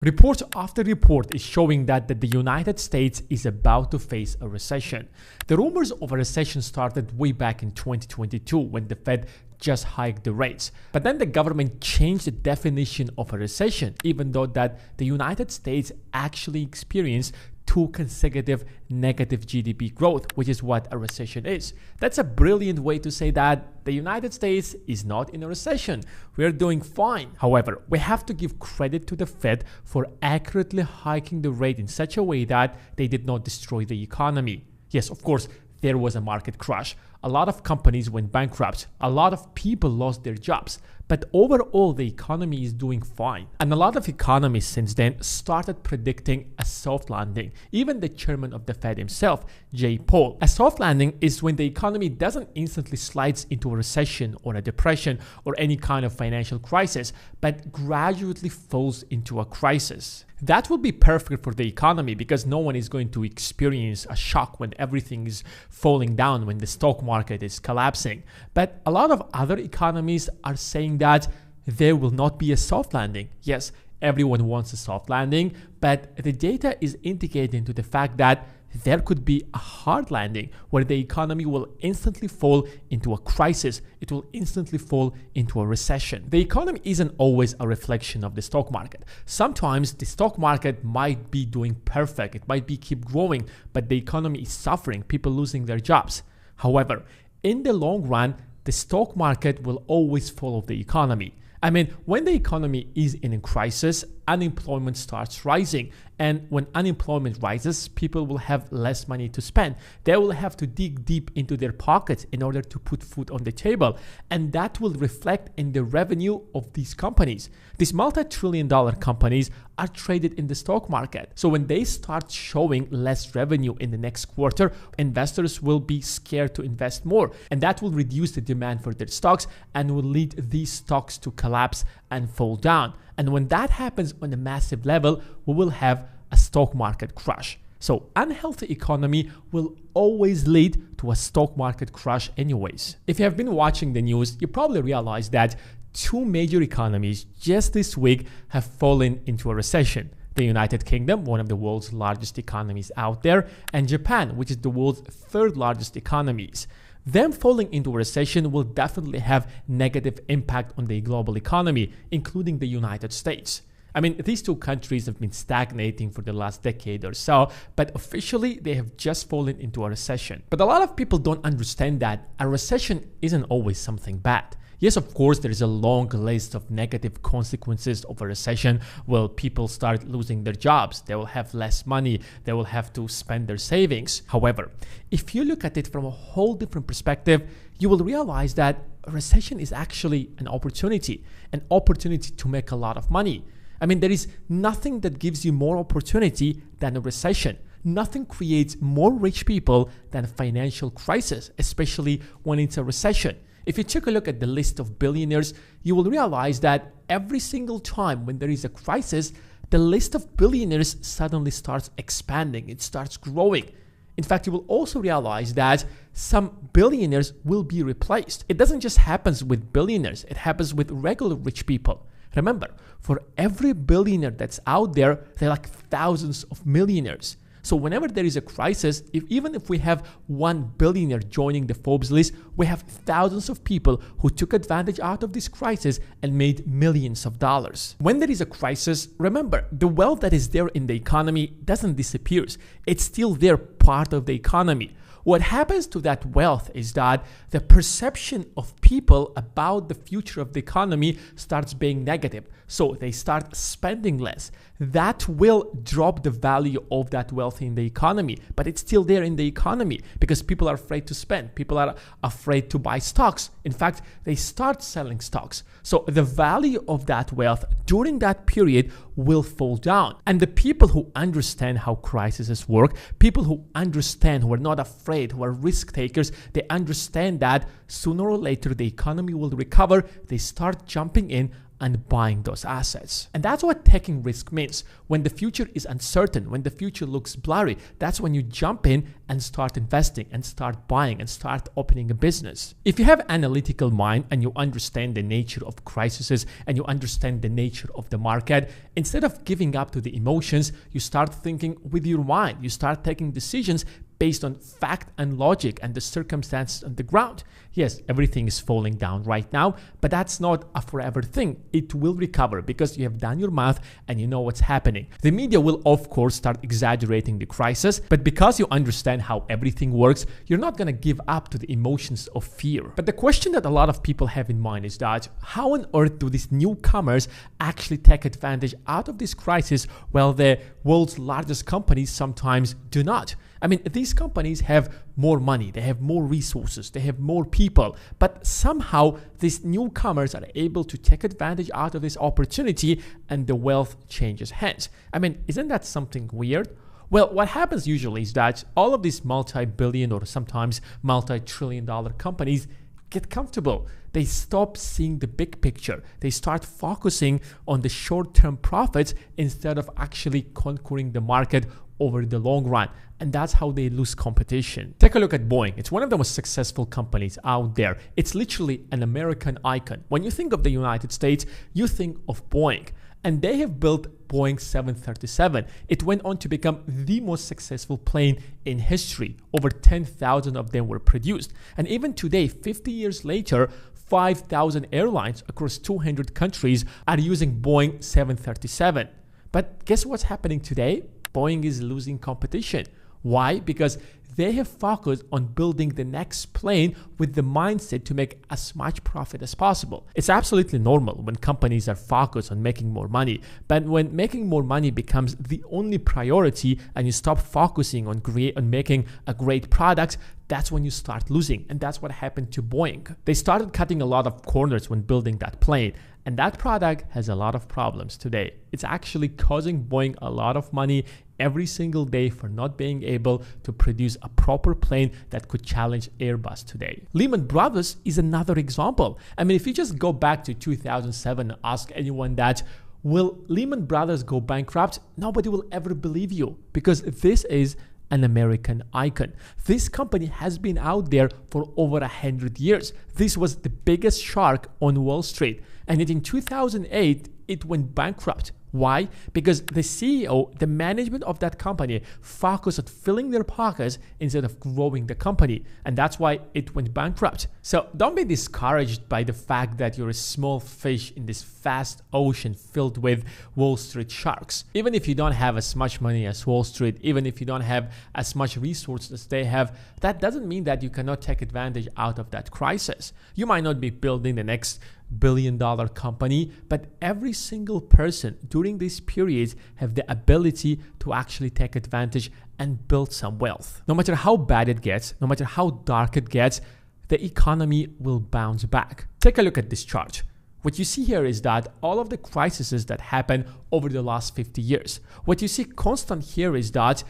Report after report is showing that the United States is about to face a recession. The rumors of a recession started way back in 2022 when the Fed just hiked the rates. But then the government changed the definition of a recession, even though that the United States actually experienced 2 consecutive negative GDP growth, which is what a recession is. That's a brilliant way to say that the United States is not in a recession. We're doing fine. However, we have to give credit to the Fed for accurately hiking the rate in such a way that they did not destroy the economy. Yes, of course, there was a market crash. A lot of companies went bankrupt. A lot of people lost their jobs. But overall, the economy is doing fine. And a lot of economists since then started predicting a soft landing. Even the chairman of the Fed himself, Jay Powell. A soft landing is when the economy doesn't instantly slide into a recession or a depression or any kind of financial crisis, but gradually falls into a crisis. That would be perfect for the economy because no one is going to experience a shock when everything is falling down, when the stock market is collapsing. But a lot of other economies are saying that there will not be a soft landing. Yes, everyone wants a soft landing, but the data is indicating to the fact that there could be a hard landing where the economy will instantly fall into a crisis. It will instantly fall into a recession. The economy isn't always a reflection of the stock market. Sometimes the stock market might be doing perfect. It might be keep growing, but the economy is suffering, people losing their jobs. However, in the long run, the stock market will always follow the economy. I mean, when the economy is in a crisis, unemployment starts rising. And when unemployment rises, people will have less money to spend. They will have to dig deep into their pockets in order to put food on the table. And that will reflect in the revenue of these companies. These multi-trillion-dollar companies are traded in the stock market. So when they start showing less revenue in the next quarter, investors will be scared to invest more. And that will reduce the demand for their stocks and will lead these stocks to collapse and fall down. And when that happens on a massive level, we will have a stock market crash. So unhealthy economy will always lead to a stock market crash anyways. If you have been watching the news, you probably realize that 2 major economies just this week have fallen into a recession. The United Kingdom, one of the world's largest economies out there, and Japan, which is the world's 3rd largest economies. Them falling into a recession will definitely have negative impact on the global economy, including the United States. I mean, these 2 countries have been stagnating for the last decade or so, but officially they have just fallen into a recession. But a lot of people don't understand that a recession isn't always something bad. Yes, of course, there is a long list of negative consequences of a recession. Well, people start losing their jobs. They will have less money. They will have to spend their savings. However, if you look at it from a whole different perspective, you will realize that a recession is actually an opportunity to make a lot of money. I mean, there is nothing that gives you more opportunity than a recession. Nothing creates more rich people than a financial crisis, especially when it's a recession. If you take a look at the list of billionaires, you will realize that every single time when there is a crisis, the list of billionaires suddenly starts expanding. It starts growing. In fact, you will also realize that some billionaires will be replaced. It doesn't just happen with billionaires. It happens with regular rich people. Remember, for every billionaire that's out there, there are like thousands of millionaires. So whenever there is a crisis, even if we have 1 billionaire joining the Forbes list, we have thousands of people who took advantage out of this crisis and made millions of dollars. When there is a crisis, remember, the wealth that is there in the economy doesn't disappear. It's still there, part of the economy. What happens to that wealth is that the perception of people about the future of the economy starts being negative. So they start spending less. That will drop the value of that wealth in the economy, but it's still there in the economy because people are afraid to spend. People are afraid to buy stocks. In fact, they start selling stocks. So the value of that wealth during that period will fall down. And the people who understand how crises work, people who understand, who are not afraid, who are risk takers, they understand that sooner or later the economy will recover. They start jumping in and buying those assets. And that's what taking risk means. When the future is uncertain, when the future looks blurry, that's when you jump in and start investing and start buying and start opening a business. If you have an analytical mind and you understand the nature of crises and you understand the nature of the market, instead of giving up to the emotions, you start thinking with your mind. You start taking decisions based on fact and logic and the circumstances on the ground. Yes, everything is falling down right now, but that's not a forever thing. It will recover because you have done your math and you know what's happening. The media will, of course, start exaggerating the crisis, but because you understand how everything works, you're not going to give up to the emotions of fear. But the question that a lot of people have in mind is that how on earth do these newcomers actually take advantage out of this crisis while the world's largest companies sometimes do not? I mean, these companies have more money, they have more resources, they have more people, but somehow these newcomers are able to take advantage out of this opportunity and the wealth changes hands. I mean, isn't that something weird? Well, what happens usually is that all of these multi-billion or sometimes multi-trillion-dollar companies get comfortable. They stop seeing the big picture. They start focusing on the short-term profits instead of actually conquering the market over the long run. And that's how they lose competition. Take a look at Boeing. It's one of the most successful companies out there. It's literally an American icon. When you think of the United States, you think of Boeing. And they have built Boeing 737. It went on to become the most successful plane in history. Over 10,000 of them were produced. And even today, 50 years later, 5,000 airlines across 200 countries are using Boeing 737. But guess what's happening today? Boeing is losing competition. Why? Because they have focused on building the next plane with the mindset to make as much profit as possible. It's absolutely normal when companies are focused on making more money, but when making more money becomes the only priority and you stop focusing on making a great product, that's when you start losing. And that's what happened to Boeing. They started cutting a lot of corners when building that plane. And that product has a lot of problems today. It's actually causing Boeing a lot of money every single day for not being able to produce a proper plane that could challenge Airbus today. Lehman Brothers is another example. I mean, if you just go back to 2007 and ask anyone that, will Lehman Brothers go bankrupt? Nobody will ever believe you because this is an American icon. This company has been out there for over 100 years. This was the biggest shark on Wall Street. And yet in 2008, it went bankrupt. Why? Because the CEO, the management of that company, focused on filling their pockets instead of growing the company. And that's why it went bankrupt. So don't be discouraged by the fact that you're a small fish in this vast ocean filled with Wall Street sharks. Even if you don't have as much money as Wall Street, even if you don't have as much resources as they have, that doesn't mean that you cannot take advantage out of that crisis. You might not be building the next billion-dollar company, but every single person during this period have the ability to actually take advantage and build some wealth. No matter how bad it gets, no matter how dark it gets, the economy will bounce back. Take a look at this chart. What you see here is that all of the crises that happened over the last 50 years, what you see constant here is that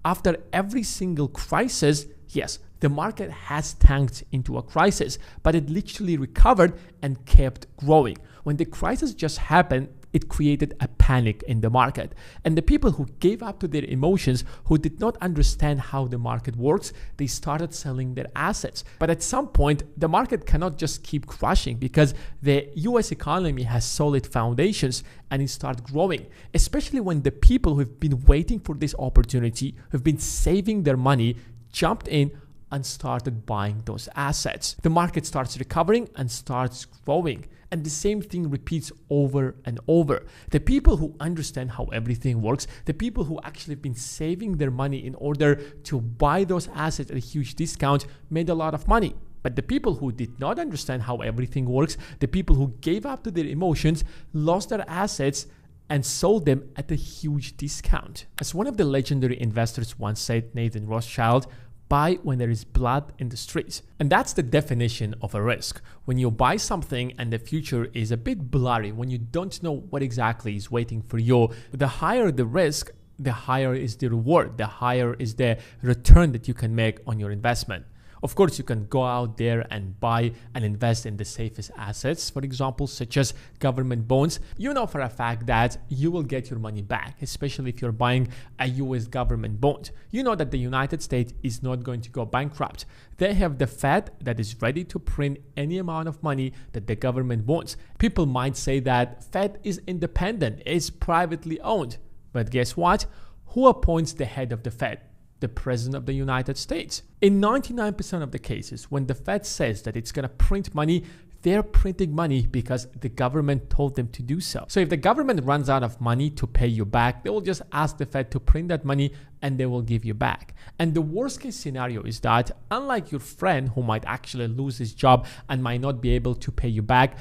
after every single crisis, yes, the market has tanked into a crisis, but it literally recovered and kept growing. When the crisis just happened, it created a panic in the market. And the people who gave up to their emotions, who did not understand how the market works, they started selling their assets. But at some point, the market cannot just keep crashing because the US economy has solid foundations and it started growing, especially when the people who've been waiting for this opportunity, who've been saving their money, jumped in and started buying those assets. The market starts recovering and starts growing. And the same thing repeats over and over. The people who understand how everything works, the people who actually have been saving their money in order to buy those assets at a huge discount made a lot of money. But the people who did not understand how everything works, the people who gave up to their emotions, lost their assets and sold them at a huge discount. As one of the legendary investors once said, Nathan Rothschild, buy when there is blood in the streets. And that's the definition of a risk. When you buy something and the future is a bit blurry, when you don't know what exactly is waiting for you, the higher the risk, the higher is the reward, the higher is the return that you can make on your investment. Of course, you can go out there and buy and invest in the safest assets, for example, such as government bonds. You know for a fact that you will get your money back, especially if you're buying a US government bond. You know that the United States is not going to go bankrupt. They have the Fed that is ready to print any amount of money that the government wants. People might say that Fed is independent, it's privately owned. But guess what? Who appoints the head of the Fed? The President of the United States. In 99% of the cases, when the Fed says that it's going to print money, they're printing money because the government told them to do so. So if the government runs out of money to pay you back, they will just ask the Fed to print that money and they will give you back. And the worst case scenario is that, unlike your friend who might actually lose his job and might not be able to pay you back,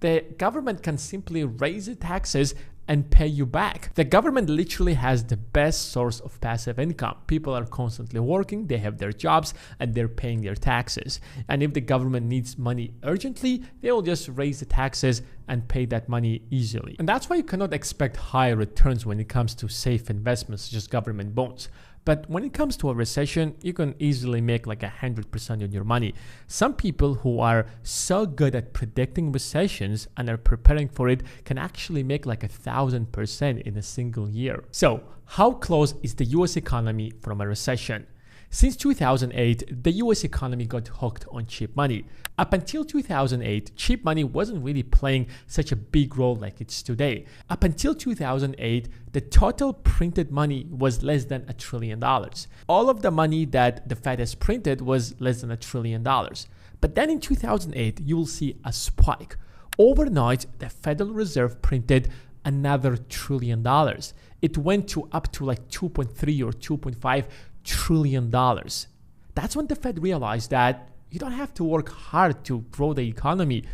the government can simply raise the taxes and pay you back. The government literally has the best source of passive income. People are constantly working, they have their jobs, and they're paying their taxes. And if the government needs money urgently, they will just raise the taxes and pay that money easily. And that's why you cannot expect higher returns when it comes to safe investments such as government bonds. But when it comes to a recession, you can easily make like 100% on your money. Some people who are so good at predicting recessions and are preparing for it can actually make like 1,000% in a single year. So, how close is the US economy from a recession? Since 2008, the US economy got hooked on cheap money. Up until 2008, cheap money wasn't really playing such a big role like it's today. Up until 2008, the total printed money was less than $1 trillion. All of the money that the Fed has printed was less than $1 trillion. But then in 2008, you will see a spike. Overnight, the Federal Reserve printed another $1 trillion. It went to up to like 2.3 or 2.5 trillion dollars. That's when the Fed realized that you don't have to work hard to grow the economy.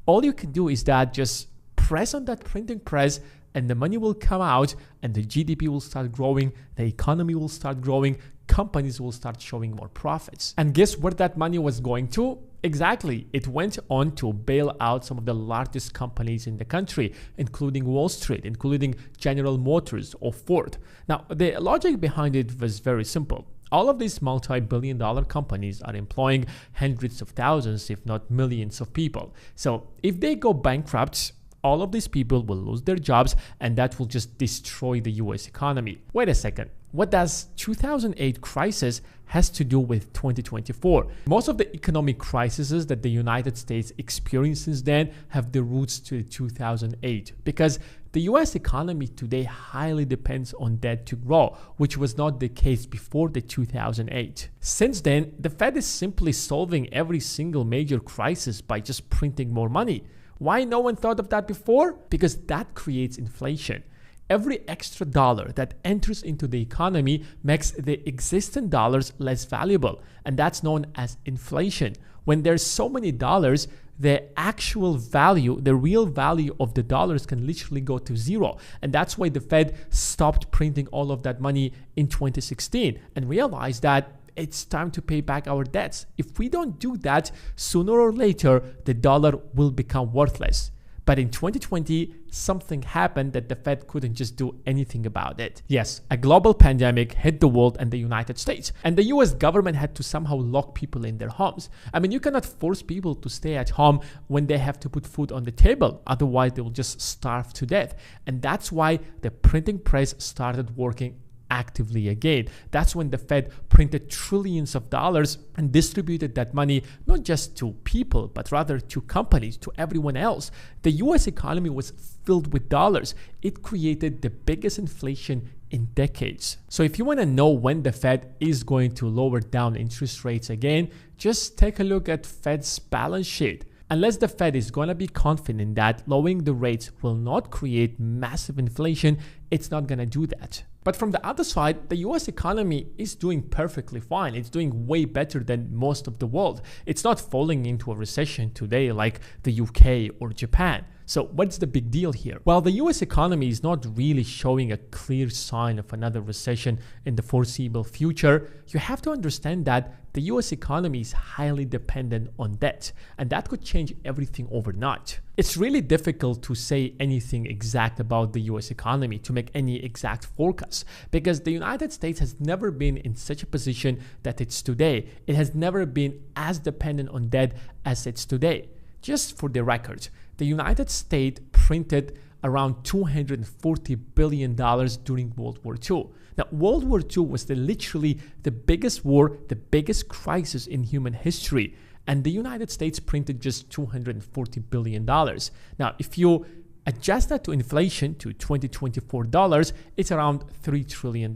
All you can do is that just press on that printing press and the money will come out and the GDP will start growing, the economy will start growing, companies will start showing more profits. And guess where that money was going to? Exactly, it went on to bail out some of the largest companies in the country, including Wall Street, including General Motors or Ford. Now, the logic behind it was very simple. All of these multi-billion-dollar companies are employing hundreds of thousands, if not millions of people. So if they go bankrupt, all of these people will lose their jobs and that will just destroy the US economy. Wait a second. What does 2008 crisis has to do with 2024? Most of the economic crises that the United States experienced since then have the roots to 2008 because the US economy today highly depends on debt to grow, which was not the case before the 2008. Since then, the Fed is simply solving every single major crisis by just printing more money. Why no one thought of that before? Because that creates inflation. Every extra dollar that enters into the economy makes the existing dollars less valuable, and that's known as inflation. When there's so many dollars, the actual value, the real value of the dollars can literally go to zero. And that's why the Fed stopped printing all of that money in 2016 and realized that it's time to pay back our debts. If we don't do that, sooner or later, the dollar will become worthless. But in 2020, something happened that the Fed couldn't just do anything about it. Yes, a global pandemic hit the world and the United States, and the US government had to somehow lock people in their homes. I mean, you cannot force people to stay at home when they have to put food on the table. Otherwise, they will just starve to death. And that's why the printing press started working actively again. That's when the Fed printed trillions of dollars and distributed that money not just to people, but rather to companies, to everyone else. The US economy was filled with dollars. It created the biggest inflation in decades. So if you want to know when the Fed is going to lower down interest rates again, just take a look at Fed's balance sheet. Unless the Fed is going to be confident that lowering the rates will not create massive inflation, it's not going to do that. But from the other side, the US economy is doing perfectly fine. It's doing way better than most of the world. It's not falling into a recession today like the UK or Japan. So what's the big deal here? Well, the US economy is not really showing a clear sign of another recession in the foreseeable future. You have to understand that the US economy is highly dependent on debt, and that could change everything overnight. It's really difficult to say anything exact about the US economy, to make any exact forecast, because the United States has never been in such a position that it's today. It has never been as dependent on debt as it's today. Just for the record, the United States printed around $240 billion during World War II. Now, World War II was literally the biggest war, the biggest crisis in human history, and the United States printed just $240 billion. Now, if you adjust that to inflation, to 2024 dollars, it's around $3 trillion.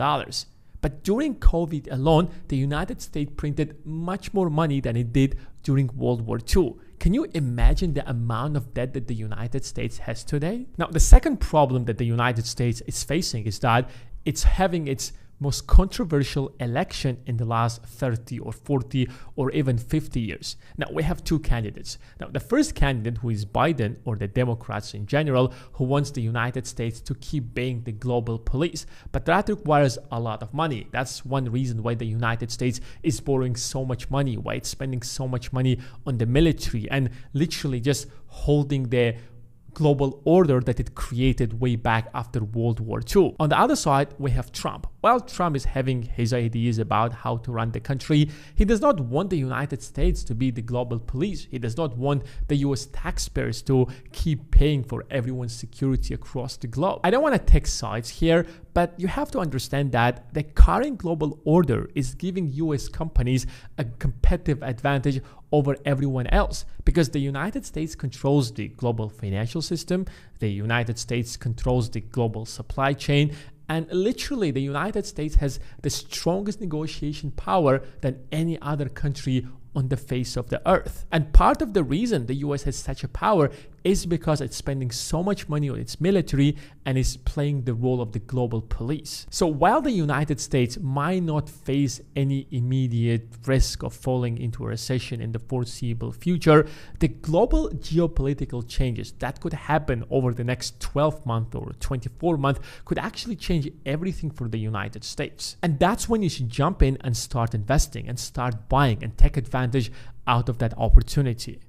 But during COVID alone, the United States printed much more money than it did during World War II. Can you imagine the amount of debt that the United States has today? Now, the second problem that the United States is facing is that it's having its most controversial election in the last 30 or 40 or even 50 years. Now, we have two candidates. Now, the first candidate, who is Biden, or the Democrats in general, who wants the United States to keep being the global police. But that requires a lot of money. That's one reason why the United States is borrowing so much money, why it's spending so much money on the military and literally just holding the global order that it created way back after World War II. On the other side, we have Trump. While Trump is having his ideas about how to run the country, he does not want the United States to be the global police. He does not want the US taxpayers to keep paying for everyone's security across the globe. I don't want to take sides here, but you have to understand that the current global order is giving US companies a competitive advantage over everyone else, because the United States controls the global financial system, the United States controls the global supply chain, and literally the United States has the strongest negotiation power than any other country on the face of the earth. And part of the reason the US has such a power is because it's spending so much money on its military and is playing the role of the global police. So while the United States might not face any immediate risk of falling into a recession in the foreseeable future, the global geopolitical changes that could happen over the next 12 months or 24 months could actually change everything for the United States. And that's when you should jump in and start investing and start buying and take advantage out of that opportunity.